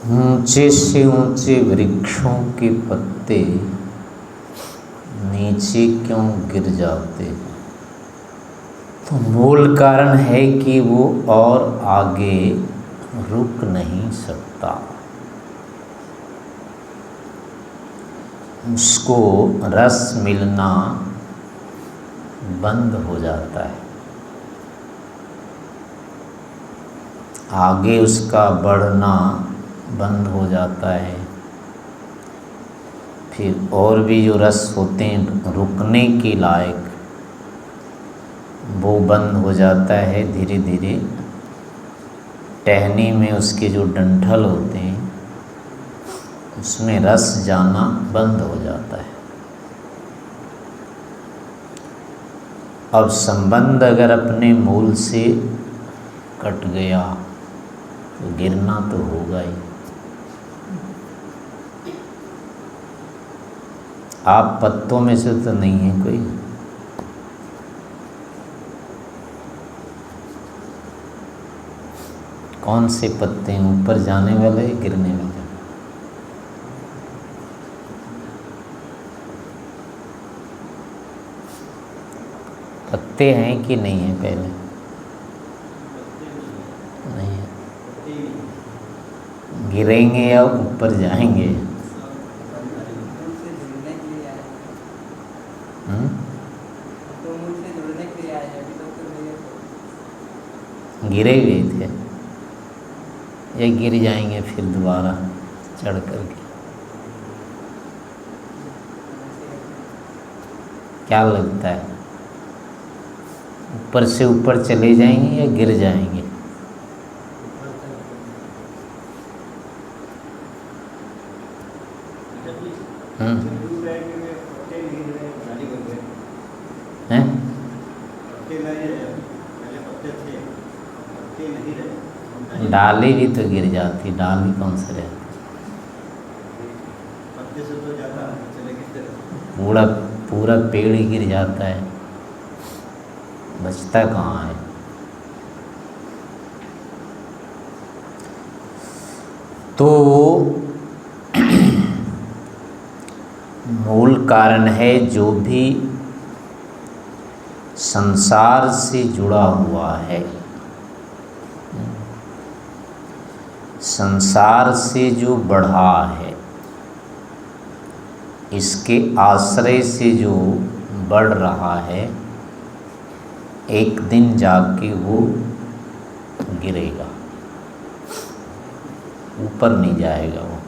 ऊंचे से ऊंचे वृक्षों के पत्ते नीचे क्यों गिर जाते हैं? तो मूल कारण है कि वो और आगे रुक नहीं सकता। उसको रस मिलना बंद हो जाता है, आगे उसका बढ़ना बंद हो जाता है। फिर और भी जो रस होते हैं रुकने के लायक, वो बंद हो जाता है धीरे धीरे। टहनी में उसके जो डंठल होते हैं उसमें रस जाना बंद हो जाता है। अब संबंध अगर अपने मूल से कट गया तो गिरना तो होगा ही। आप पत्तों में से तो नहीं है कोई? कौन से पत्ते हैं, ऊपर जाने वाले गिरने वाले? पत्ते हैं कि नहीं है? पहले नहीं है, गिरेंगे या ऊपर जाएंगे? गिरे हुए थे या गिर जाएंगे फिर दोबारा चढ़ करके? क्या लगता है, ऊपर से ऊपर चले जाएंगे या गिर जाएंगे? हैं? डाली भी तो गिर जाती, डाली कौन से रहती? पूरा पूरा पेड़ ही गिर जाता है, बचता कहाँ है? तो मूल कारण है जो भी संसार से जुड़ा हुआ है, संसार से जो बढ़ा है, इसके आश्रय से जो बढ़ रहा है, एक दिन जाके वो गिरेगा, ऊपर नहीं जाएगा वो।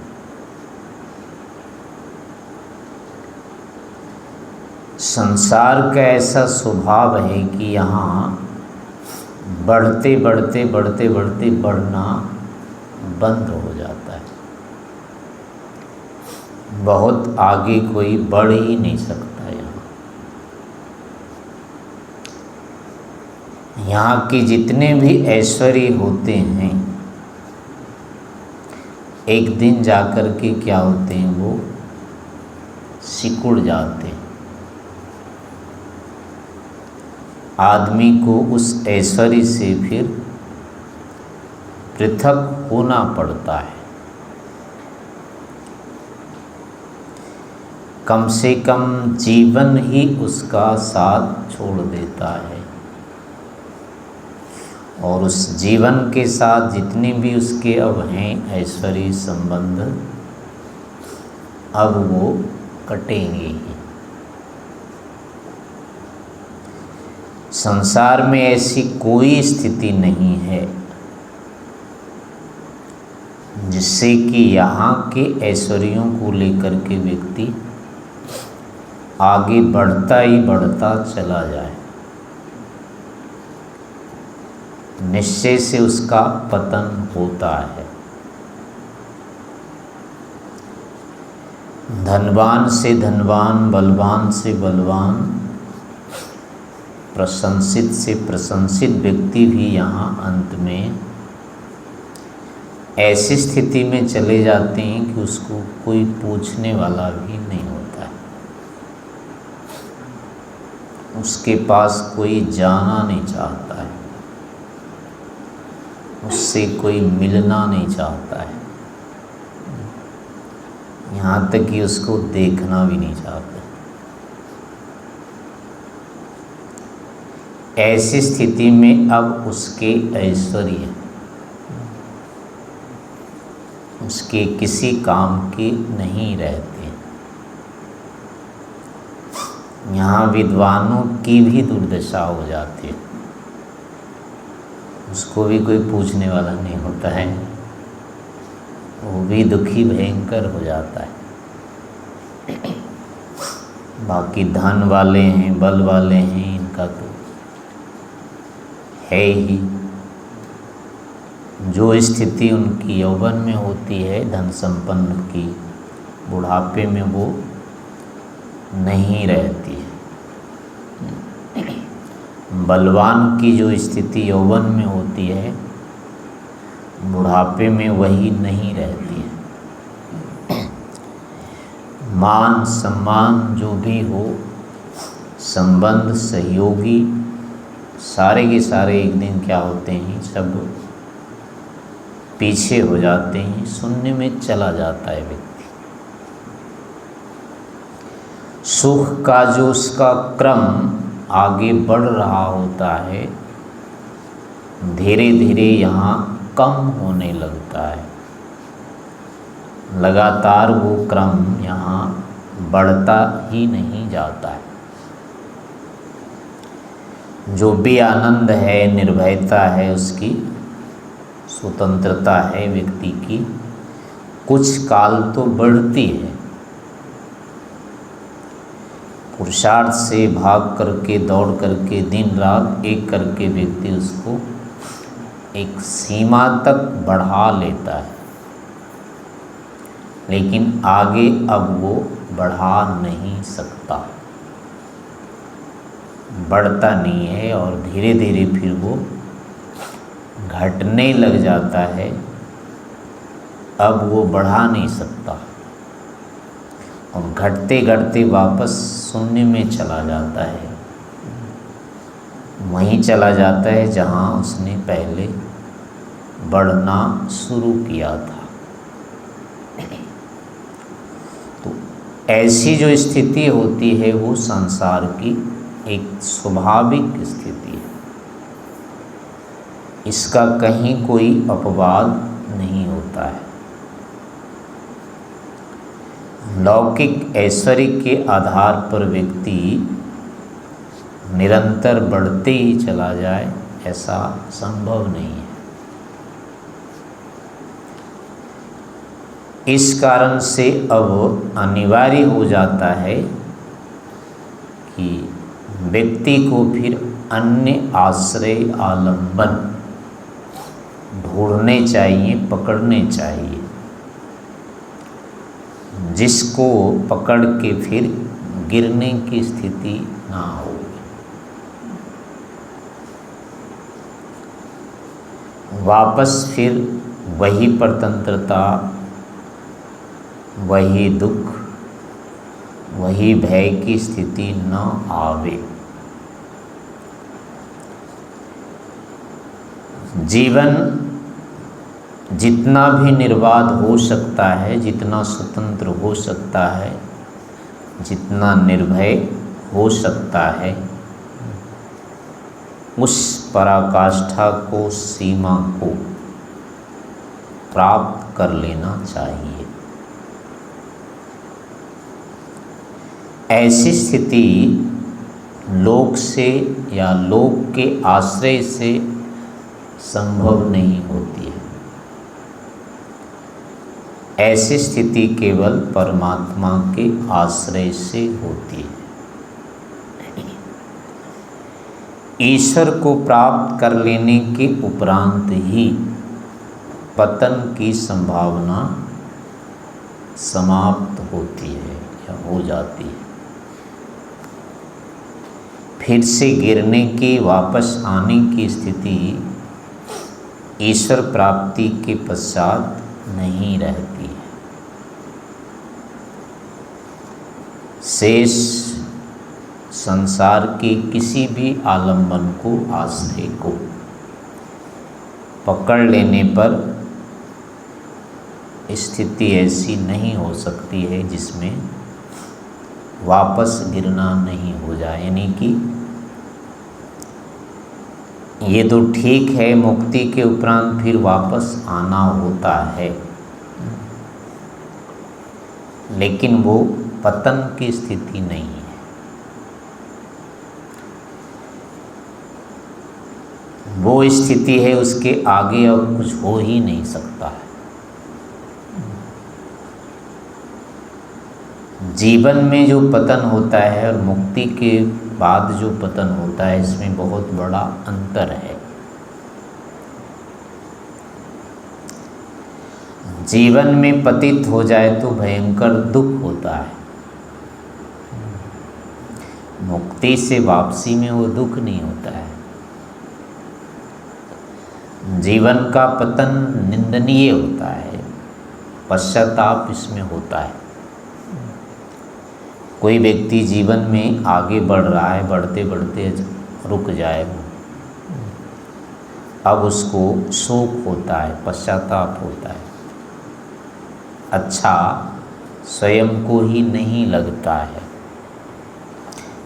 संसार का ऐसा स्वभाव है कि यहाँ बढ़ते बढ़ते बढ़ते बढ़ते बढ़ना बंद हो जाता है। बहुत आगे कोई बढ़ ही नहीं सकता। यहाँ के जितने भी ऐश्वर्य होते हैं, एक दिन जाकर के क्या होते हैं, वो सिकुड़ जाते हैं। आदमी को उस ऐश्वर्य से फिर पृथक होना पड़ता है। कम से कम जीवन ही उसका साथ छोड़ देता है, और उस जीवन के साथ जितने भी उसके अब हैं ऐश्वर्य संबंध, अब वो कटेंगे ही। संसार में ऐसी कोई स्थिति नहीं है जिससे कि यहाँ के ऐश्वर्यों को लेकर के व्यक्ति आगे बढ़ता ही बढ़ता चला जाए। निश्चय से उसका पतन होता है। धनवान से धनवान, बलवान से बलवान, प्रशंसित से प्रशंसित व्यक्ति भी यहाँ अंत में ऐसी स्थिति में चले जाते हैं कि उसको कोई पूछने वाला भी नहीं होता है, उसके पास कोई जाना नहीं चाहता है, उससे कोई मिलना नहीं चाहता है। यहाँ तक कि उसको देखना भी नहीं चाहते। ऐसी स्थिति में अब उसके ऐश्वर्य उसके किसी काम के नहीं रहते। यहाँ विद्वानों की भी दुर्दशा हो जाती है, उसको भी कोई पूछने वाला नहीं होता है, वो भी दुखी भयंकर हो जाता है। बाकी धन वाले हैं, बल वाले हैं, इनका तो है ही। जो स्थिति उनकी यौवन में होती है धन संपन्न की, बुढ़ापे में वो नहीं रहती है। बलवान की जो स्थिति यौवन में होती है, बुढ़ापे में वही नहीं रहती है। मान सम्मान जो भी हो, संबंध सहयोगी सारे के सारे एक दिन क्या होते हैं, सब पीछे हो जाते हैं, शून्य में चला जाता है व्यक्ति। सुख का जो उसका क्रम आगे बढ़ रहा होता है, धीरे धीरे यहाँ कम होने लगता है। लगातार वो क्रम यहाँ बढ़ता ही नहीं जाता है। जो भी आनंद है, निर्भयता है, उसकी स्वतंत्रता है व्यक्ति की, कुछ काल तो बढ़ती है। पुरुषार्थ से भाग करके, दौड़ करके, दिन रात एक करके व्यक्ति उसको एक सीमा तक बढ़ा लेता है, लेकिन आगे अब वो बढ़ा नहीं सकता, बढ़ता नहीं है और धीरे धीरे फिर वो घटने लग जाता है। अब वो बढ़ा नहीं सकता और घटते घटते वापस शून्य में चला जाता है, वहीं चला जाता है जहाँ उसने पहले बढ़ना शुरू किया था। तो ऐसी जो स्थिति होती है वो संसार की एक स्वाभाविक स्थिति है, इसका कहीं कोई अपवाद नहीं होता है। लौकिक ऐश्वर्य के आधार पर व्यक्ति निरंतर बढ़ते ही चला जाए, ऐसा संभव नहीं है। इस कारण से अब अनिवार्य हो जाता है कि व्यक्ति को फिर अन्य आश्रय आलंबन ढूंढने चाहिए, पकड़ने चाहिए, जिसको पकड़ के फिर गिरने की स्थिति ना हो। वापस फिर वही परतंत्रता, वही दुख, वही भय की स्थिति न आवे। जीवन जितना भी निर्बाध हो सकता है, जितना स्वतंत्र हो सकता है, जितना निर्भय हो सकता है, उस पराकाष्ठा को, सीमा को प्राप्त कर लेना चाहिए। ऐसी स्थिति लोक से या लोक के आश्रय से संभव नहीं होती है। ऐसी स्थिति केवल परमात्मा के आश्रय से होती है। ईश्वर को प्राप्त कर लेने के उपरांत ही पतन की संभावना समाप्त होती है या हो जाती है। फिर से गिरने की, वापस आने की स्थिति ईश्वर प्राप्ति के पश्चात नहीं रहती है। शेष संसार के किसी भी आलंबन को, आश्रय को पकड़ लेने पर स्थिति ऐसी नहीं हो सकती है जिसमें वापस गिरना नहीं हो जाए। यानी कि ये तो ठीक है, मुक्ति के उपरांत फिर वापस आना होता है, लेकिन वो पतन की स्थिति नहीं है। वो स्थिति है उसके आगे और कुछ हो ही नहीं सकता है। जीवन में जो पतन होता है और मुक्ति के बाद जो पतन होता है, इसमें बहुत बड़ा अंतर है। जीवन में पतित हो जाए तो भयंकर दुख होता है, मुक्ति से वापसी में वो दुख नहीं होता है। जीवन का पतन निंदनीय होता है, पश्चाताप इसमें होता है। कोई व्यक्ति जीवन में आगे बढ़ रहा है, बढ़ते बढ़ते रुक जाए, अब उसको शोक होता है, पश्चाताप होता है, अच्छा स्वयं को ही नहीं लगता है।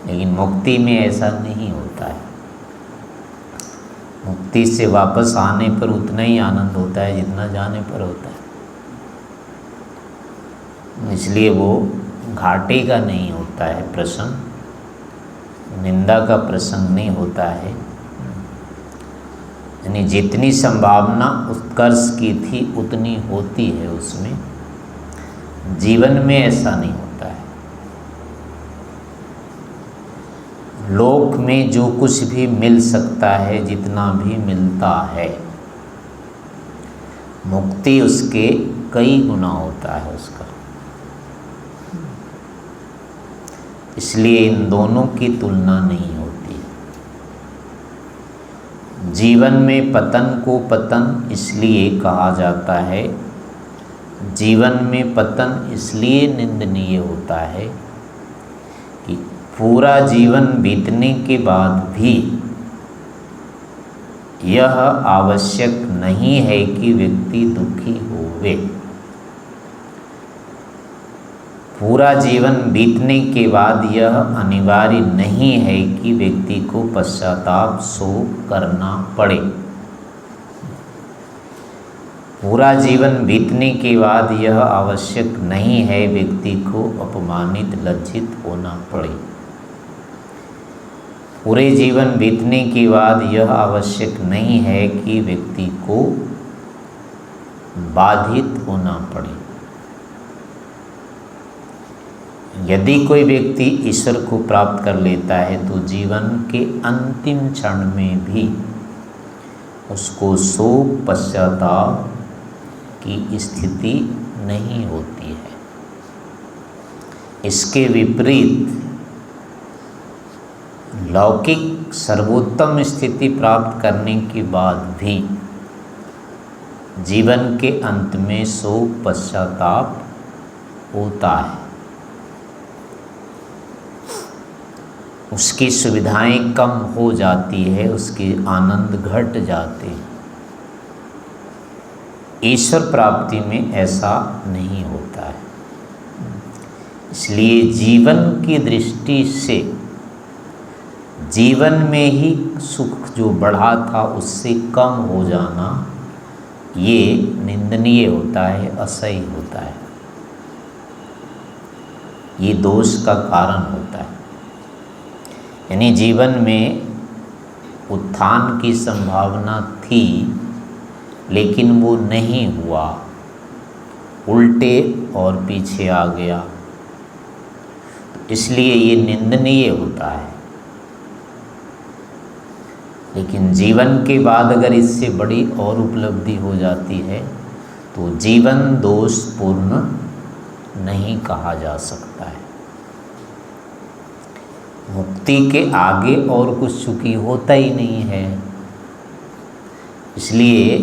लेकिन मुक्ति में ऐसा नहीं होता है। मुक्ति से वापस आने पर उतना ही आनंद होता है जितना जाने पर होता है। इसलिए वो घाटे का नहीं होता है प्रसंग, निंदा का प्रसंग नहीं होता है। यानी जितनी संभावना उत्कर्ष की थी उतनी होती है उसमें। जीवन में ऐसा नहीं होता है। लोक में जो कुछ भी मिल सकता है, जितना भी मिलता है, मुक्ति उसके कई गुना होता है उसका। इसलिए इन दोनों की तुलना नहीं होती। जीवन में पतन को पतन इसलिए कहा जाता है, जीवन में पतन इसलिए निंदनीय होता है कि पूरा जीवन बीतने के बाद भी यह आवश्यक नहीं है कि व्यक्ति दुखी होवे। पूरा जीवन बीतने के बाद यह अनिवार्य नहीं है कि व्यक्ति को पश्चाताप शोक करना पड़े। पूरा जीवन बीतने के बाद यह आवश्यक नहीं है व्यक्ति को अपमानित लज्जित होना पड़े। पूरे जीवन बीतने के बाद यह आवश्यक नहीं है कि व्यक्ति को बाधित होना पड़े। यदि कोई व्यक्ति ईश्वर को प्राप्त कर लेता है तो जीवन के अंतिम क्षण में भी उसको शोक पश्चाताप की स्थिति नहीं होती है। इसके विपरीत लौकिक सर्वोत्तम स्थिति प्राप्त करने के बाद भी जीवन के अंत में शोक पश्चाताप होता है। उसकी सुविधाएं कम हो जाती है, उसके आनंद घट जाते हैं। ईश्वर प्राप्ति में ऐसा नहीं होता है। इसलिए जीवन की दृष्टि से जीवन में ही सुख जो बढ़ा था उससे कम हो जाना ये निंदनीय होता है, असह्य होता है, ये दोष का कारण होता है। यानी जीवन में उत्थान की संभावना थी लेकिन वो नहीं हुआ, उल्टे और पीछे आ गया, इसलिए ये निंदनीय होता है। लेकिन जीवन के बाद अगर इससे बड़ी और उपलब्धि हो जाती है तो जीवन दोषपूर्ण नहीं कहा जा सकता है। मुक्ति के आगे और कुछ चूँकि होता ही नहीं है, इसलिए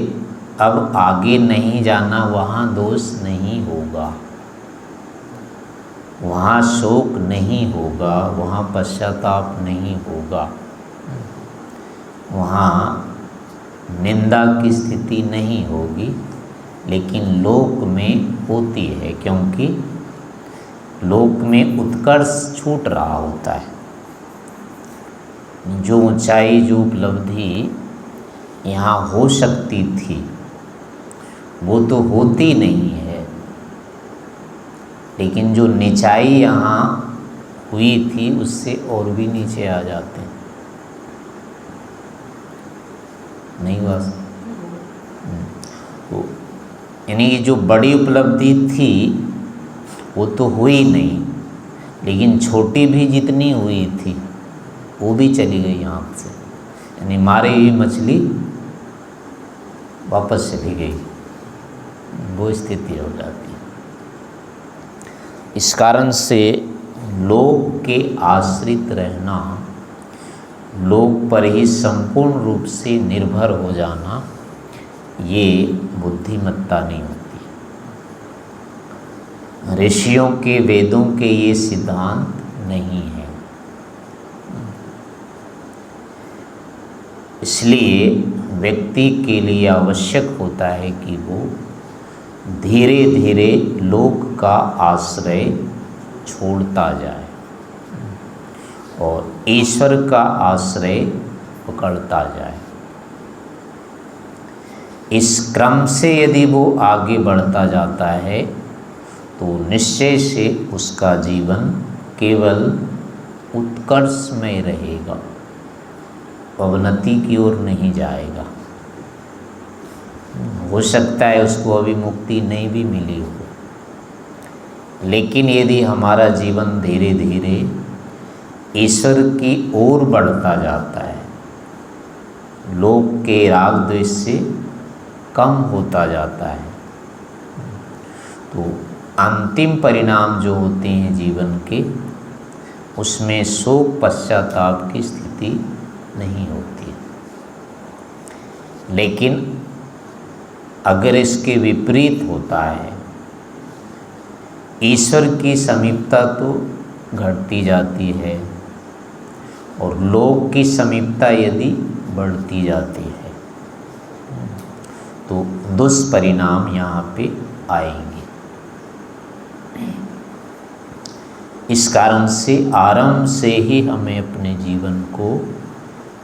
अब आगे नहीं जाना, वहाँ दोष नहीं होगा, वहाँ शोक नहीं होगा, वहाँ पश्चाताप नहीं होगा, वहाँ निंदा की स्थिति नहीं होगी, लेकिन लोक में होती है, क्योंकि लोक में उत्कर्ष छूट रहा होता है। जो ऊंचाई, जो उपलब्धि यहाँ हो सकती थी वो तो होती नहीं है, लेकिन जो नीचाई यहाँ हुई थी उससे और भी नीचे आ जाते हैं। नहीं हुआ? तो यानी कि जो बड़ी उपलब्धि थी वो तो हुई नहीं, लेकिन छोटी भी जितनी हुई थी वो भी चली गई आँख से, यानी मारी हुई मछली वापस चली गई, वो स्थिति हो जाती है। इस कारण से लोक के आश्रित रहना, लोक पर ही संपूर्ण रूप से निर्भर हो जाना, ये बुद्धिमत्ता नहीं होती। ऋषियों के, वेदों के ये सिद्धांत नहीं है। इसलिए व्यक्ति के लिए आवश्यक होता है कि वो धीरे धीरे लोक का आश्रय छोड़ता जाए और ईश्वर का आश्रय पकड़ता जाए। इस क्रम से यदि वो आगे बढ़ता जाता है तो निश्चय से उसका जीवन केवल उत्कर्ष में रहेगा, अवनति की ओर नहीं जाएगा। हो सकता है उसको अभी मुक्ति नहीं भी मिली हो, लेकिन यदि हमारा जीवन धीरे धीरे ईश्वर की ओर बढ़ता जाता है, लोक के राग द्वेष से कम होता जाता है, तो अंतिम परिणाम जो होते हैं जीवन के, उसमें शोक पश्चाताप की स्थिति नहीं होती। लेकिन अगर इसके विपरीत होता है, ईश्वर की समीपता तो घटती जाती है और लोक की समीपता यदि बढ़ती जाती है, तो दुष्परिणाम यहाँ पे आएंगे। इस कारण से आरंभ से ही हमें अपने जीवन को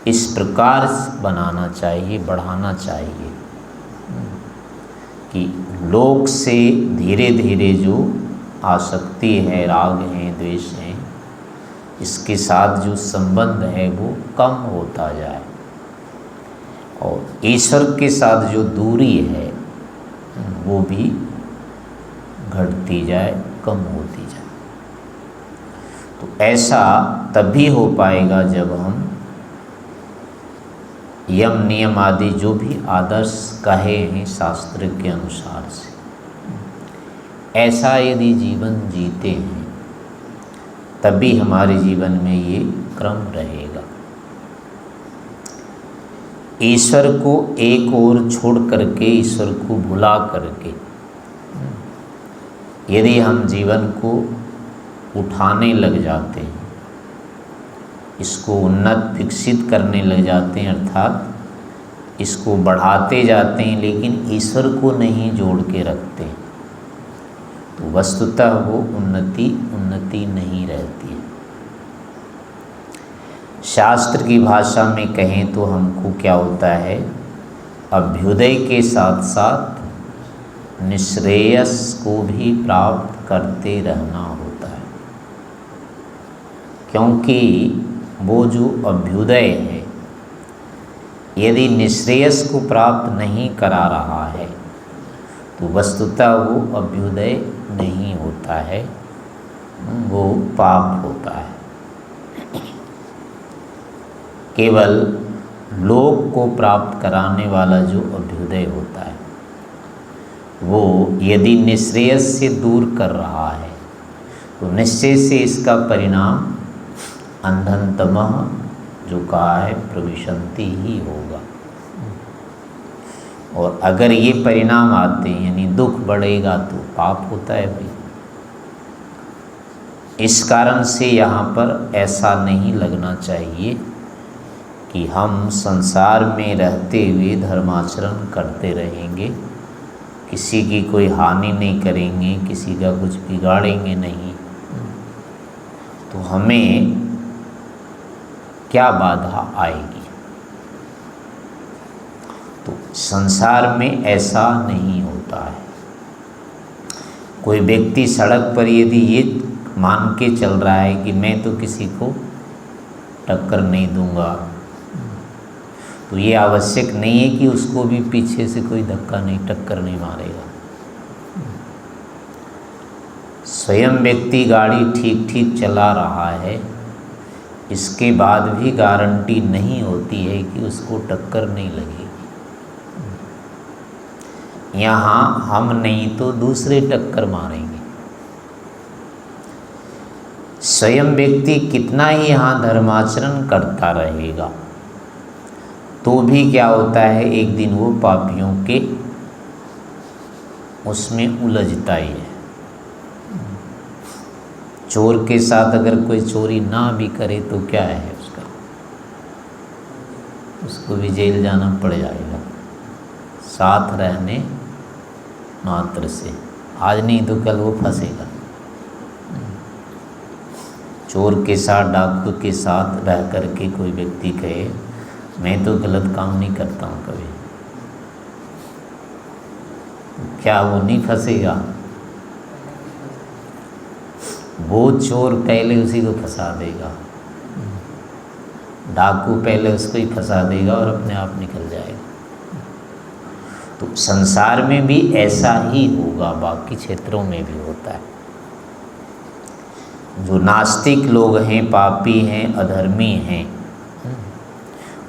इस प्रकार बनाना चाहिए, बढ़ाना चाहिए कि लोक से धीरे धीरे जो आसक्ति है, राग है, द्वेष है, इसके साथ जो संबंध है वो कम होता जाए और ईश्वर के साथ जो दूरी है वो भी घटती जाए, कम होती जाए। तो ऐसा तभी हो पाएगा जब हम यम नियम आदि जो भी आदर्श कहे हैं शास्त्र के अनुसार से, ऐसा यदि जीवन जीते हैं तभी हमारे जीवन में ये क्रम रहेगा। ईश्वर को एक ओर छोड़ करके, ईश्वर को भुला करके यदि हम जीवन को उठाने लग जाते हैं, इसको उन्नत विकसित करने लग जाते हैं, अर्थात इसको बढ़ाते जाते हैं, लेकिन ईश्वर को नहीं जोड़ के रखते हैं, तो वस्तुतः वो उन्नति नहीं रहती है। शास्त्र की भाषा में कहें तो हमको क्या होता है, अभ्युदय के साथ साथ निश्रेयस को भी प्राप्त करते रहना होता है, क्योंकि वो जो अभ्युदय है यदि निश्रेयस को प्राप्त नहीं करा रहा है तो वस्तुतः वो अभ्युदय नहीं होता है, वो पाप होता है। केवल लोक को प्राप्त कराने वाला जो अभ्युदय होता है वो यदि निश्रेयस से दूर कर रहा है तो निश्चय से इसका परिणाम अंधनतमः जो कहा है प्रविशन्ति ही होगा। और अगर ये परिणाम आते हैं यानी दुख बढ़ेगा तो पाप होता है भाई। इस कारण से यहाँ पर ऐसा नहीं लगना चाहिए कि हम संसार में रहते हुए धर्माचरण करते रहेंगे, किसी की कोई हानि नहीं करेंगे, किसी का कुछ बिगाड़ेंगे नहीं, तो हमें क्या बाधा आएगी? तो संसार में ऐसा नहीं होता है। कोई व्यक्ति सड़क पर यदि ये मान के चल रहा है कि मैं तो किसी को टक्कर नहीं दूंगा, तो ये आवश्यक नहीं है कि उसको भी पीछे से कोई धक्का नहीं, टक्कर नहीं मारेगा। स्वयं व्यक्ति गाड़ी ठीक ठीक चला रहा है, इसके बाद भी गारंटी नहीं होती है कि उसको टक्कर नहीं लगेगी। यहाँ हम नहीं तो दूसरे टक्कर मारेंगे। स्वयं व्यक्ति कितना ही यहाँ धर्माचरण करता रहेगा, तो भी क्या होता है, एक दिन वो पापियों के उसमें उलझता ही है। चोर के साथ अगर कोई चोरी ना भी करे तो क्या है उसका, उसको भी जेल जाना पड़ जाएगा, साथ रहने मात्र से। आज नहीं तो कल वो फंसेगा। चोर के साथ, डाकू के साथ रह करके कोई व्यक्ति कहे मैं तो गलत काम नहीं करता हूँ कभी, क्या वो नहीं फंसेगा? वो चोर पहले उसी को फंसा देगा, डाकू पहले उसको ही फंसा देगा और अपने आप निकल जाएगा। तो संसार में भी ऐसा ही होगा, बाकी क्षेत्रों में भी होता है। जो नास्तिक लोग हैं, पापी हैं, अधर्मी हैं,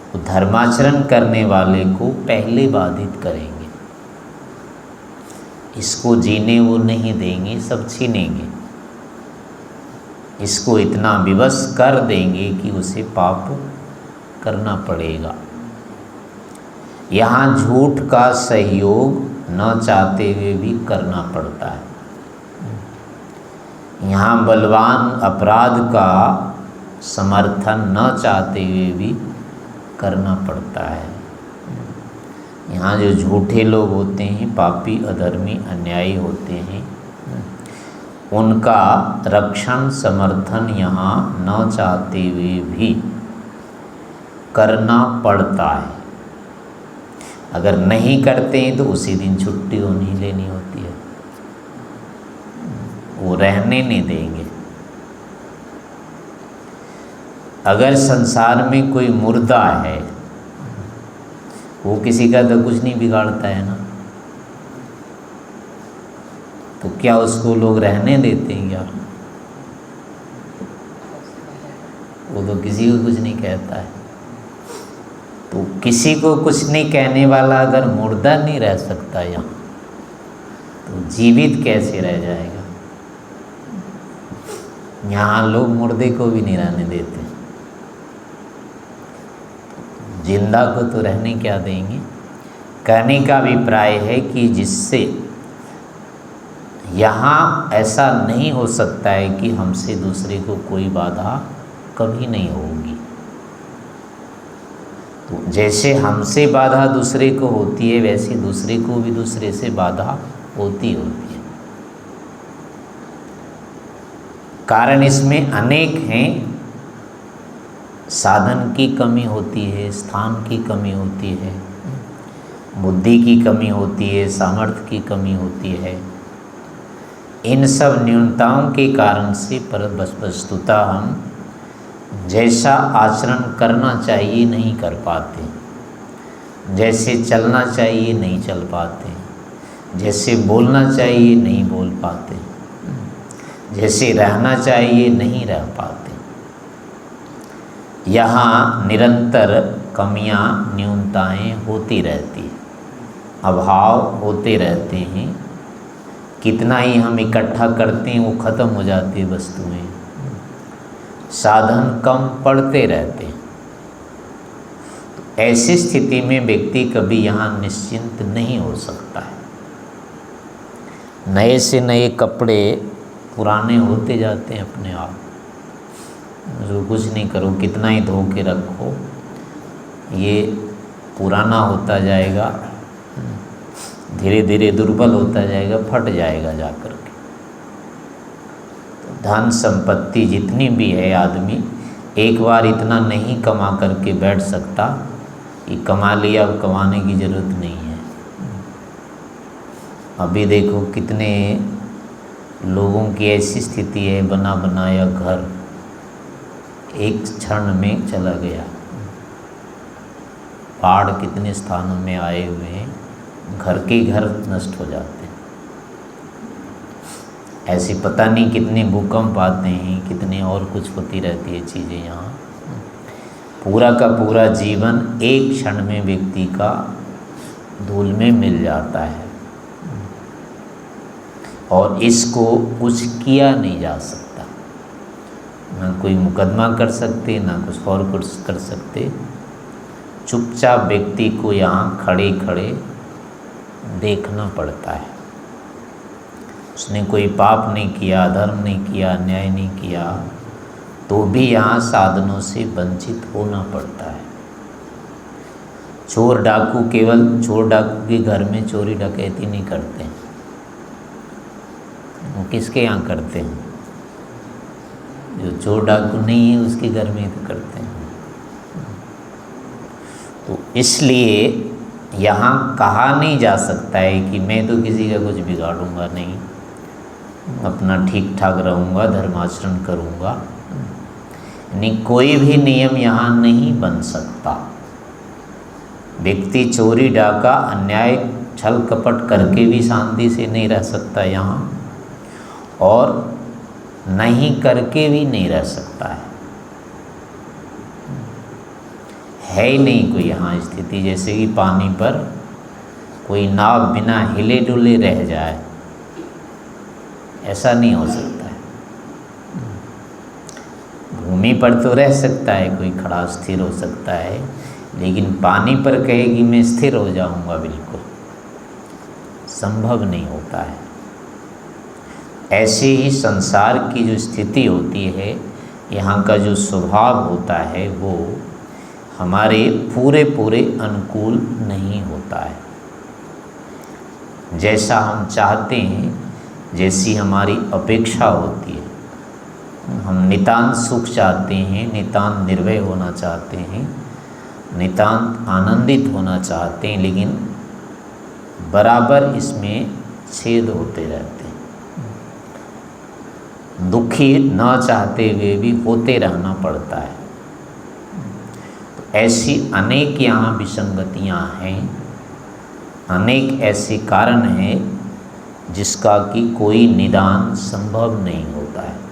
वो धर्माचरण करने वाले को पहले बाधित करेंगे, इसको जीने वो नहीं देंगे, सब छीनेंगे, इसको इतना विवश कर देंगे कि उसे पाप करना पड़ेगा। यहाँ झूठ का सहयोग न चाहते हुए भी करना पड़ता है। यहाँ बलवान अपराध का समर्थन न चाहते हुए भी करना पड़ता है। यहाँ जो झूठे लोग होते हैं, पापी, अधर्मी, अन्यायी होते हैं, उनका रक्षण समर्थन यहाँ न चाहते हुए भी करना पड़ता है। अगर नहीं करते हैं तो उसी दिन छुट्टी उन्हीं लेनी होती है, वो रहने नहीं देंगे। अगर संसार में कोई मुर्दा है, वो किसी का तो कुछ नहीं बिगाड़ता है ना, तो क्या उसको लोग रहने देते हैं क्या? वो तो किसी को कुछ नहीं कहता है। तो किसी को कुछ नहीं कहने वाला अगर मुर्दा नहीं रह सकता यहाँ, तो जीवित कैसे रह जाएगा? यहाँ लोग मुर्दे को भी नहीं रहने देते, जिंदा को तो रहने क्या देंगे। कहने का अभिप्राय है कि जिससे यहाँ ऐसा नहीं हो सकता है कि हमसे दूसरे को कोई बाधा कभी नहीं होगी। तो जैसे हमसे बाधा दूसरे को होती है, वैसे दूसरे को भी दूसरे से बाधा होती है। कारण इसमें अनेक हैं। साधन की कमी होती है, स्थान की कमी होती है, बुद्धि की कमी होती है, सामर्थ्य की कमी होती है। इन सब न्यूनताओं के कारण से वस्तुतः हम जैसा आचरण करना चाहिए नहीं कर पाते, जैसे चलना चाहिए नहीं चल पाते, जैसे बोलना चाहिए नहीं बोल पाते, जैसे रहना चाहिए नहीं रह पाते। यहाँ निरंतर कमियाँ, न्यूनताएं होती रहती हैं, अभाव होते रहते हैं। कितना ही हम इकट्ठा करते हैं वो ख़त्म हो जाती है वस्तुएं, साधन कम पड़ते रहते हैं। तो ऐसी स्थिति में व्यक्ति कभी यहाँ निश्चिंत नहीं हो सकता है। नए से नए कपड़े पुराने होते जाते हैं अपने आप। जो कुछ नहीं करो, कितना ही धो के रखो, ये पुराना होता जाएगा। धीरे धीरे दुर्बल होता जाएगा, फट जाएगा जा कर के। तो धन संपत्ति जितनी भी है, आदमी एक बार इतना नहीं कमा करके बैठ सकता कि कमा लिया, अब कमाने की ज़रूरत नहीं है। अभी देखो कितने लोगों की ऐसी स्थिति है, बना बनाया घर एक क्षण में चला गया। बाढ़ कितने स्थानों में आए हुए हैं, घर के घर नष्ट हो जाते हैं। ऐसी पता नहीं कितने भूकंप आते हैं, कितने और कुछ होती रहती है चीज़ें यहाँ। पूरा का पूरा जीवन एक क्षण में व्यक्ति का धूल में मिल जाता है और इसको कुछ किया नहीं जा सकता। ना कोई मुकदमा कर सकते, ना कुछ और कुछ कर सकते। चुपचाप व्यक्ति को यहाँ खड़े खड़े देखना पड़ता है। उसने कोई पाप नहीं किया, धर्म नहीं किया, अन्याय नहीं किया, तो भी यहाँ साधनों से वंचित होना पड़ता है। चोर डाकू केवल चोर डाकू के घर में चोरी डकैती नहीं करते हैं, वो किसके यहाँ करते हैं? जो चोर डाकू नहीं है उसके घर में तो करते हैं। तो इसलिए यहाँ कहा नहीं जा सकता है कि मैं तो किसी का कुछ बिगाड़ूंगा नहीं, अपना ठीक ठाक रहूँगा, धर्माचरण करूँगा। यानी कोई भी नियम यहाँ नहीं बन सकता। व्यक्ति चोरी डाका अन्याय छल कपट करके भी शांति से नहीं रह सकता यहाँ, और नहीं करके भी नहीं रह सकता है ही नहीं कोई यहाँ स्थिति। जैसे कि पानी पर कोई नाव बिना हिले डुले रह जाए, ऐसा नहीं हो सकता है। भूमि पर तो रह सकता है, कोई खड़ा स्थिर हो सकता है, लेकिन पानी पर कहे कि मैं स्थिर हो जाऊंगा, बिल्कुल संभव नहीं होता है। ऐसे ही संसार की जो स्थिति होती है, यहाँ का जो स्वभाव होता है, वो हमारे पूरे पूरे अनुकूल नहीं होता है। जैसा हम चाहते हैं, जैसी हमारी अपेक्षा होती है, हम नितांत सुख चाहते हैं, नितांत निर्भय होना चाहते हैं, नितांत आनंदित होना चाहते हैं, लेकिन बराबर इसमें छेद होते रहते हैं। दुखी न चाहते हुए भी होते रहना पड़ता है। तो ऐसी अनेक यहाँ विसंगतियाँ हैं, अनेक ऐसे कारण हैं जिसका कि कोई निदान संभव नहीं होता है।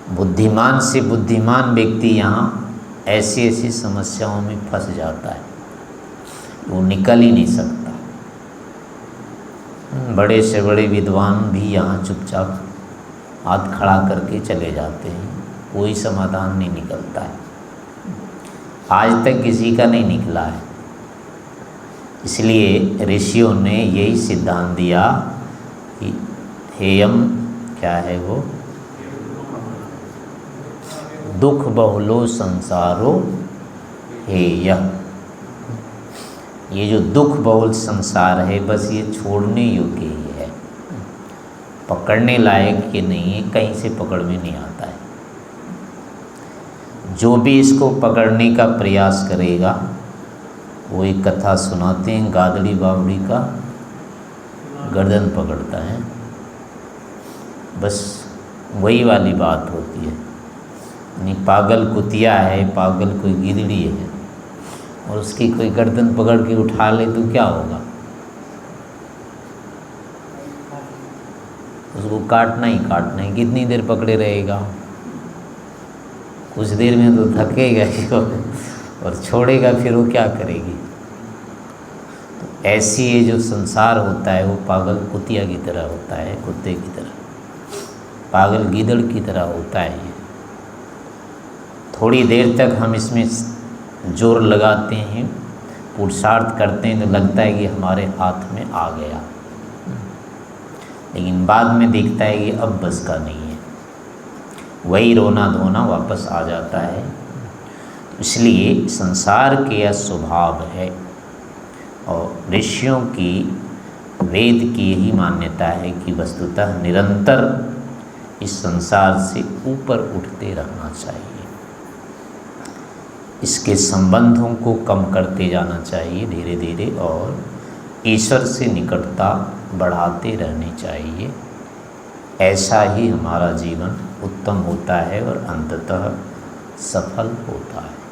बुद्धिमान से बुद्धिमान व्यक्ति यहाँ ऐसी ऐसी समस्याओं में फंस जाता है, वो निकल ही नहीं सकता। बड़े से बड़े विद्वान भी यहाँ चुपचाप हाथ खड़ा करके चले जाते हैं, कोई समाधान नहीं निकलता है। आज तक किसी का नहीं निकला है। इसलिए ऋषियों ने यही सिद्धांत दिया कि हेयम क्या है वो, दुख बहुलो संसारो हेय। ये जो दुख बहुल संसार है, बस ये छोड़ने योग्य ही है, पकड़ने लायक ये नहीं है, कहीं से पकड़ में नहीं आता है। जो भी इसको पकड़ने का प्रयास करेगा, वो एक कथा सुनाते हैं, गादड़ी बावड़ी का गर्दन पकड़ता है, बस वही वाली बात होती है। नहीं, पागल कुतिया है, पागल कोई गिदड़ी है, और उसकी कोई गर्दन पकड़ के उठा ले तो क्या होगा? उसको काटना ही काटना है। कितनी देर पकड़े रहेगा? कुछ देर में तो थकेगा ही और छोड़ेगा, फिर वो क्या करेगी? तो ऐसी ये जो संसार होता है, वो पागल कुतिया की तरह होता है, कुत्ते की तरह, पागल गीदड़ की तरह होता है। थोड़ी देर तक हम इसमें जोर लगाते हैं, पुरुषार्थ करते हैं, तो लगता है कि हमारे हाथ में आ गया, लेकिन बाद में दिखता है कि अब बस का नहीं है, वही रोना धोना वापस आ जाता है। इसलिए संसार के यह स्वभाव है, और ऋषियों की, वेद की यही मान्यता है कि वस्तुतः निरंतर इस संसार से ऊपर उठते रहना चाहिए, इसके संबंधों को कम करते जाना चाहिए धीरे धीरे, और ईश्वर से निकटता बढ़ाते रहनी चाहिए। ऐसा ही हमारा जीवन उत्तम होता है और अंततः सफल होता है।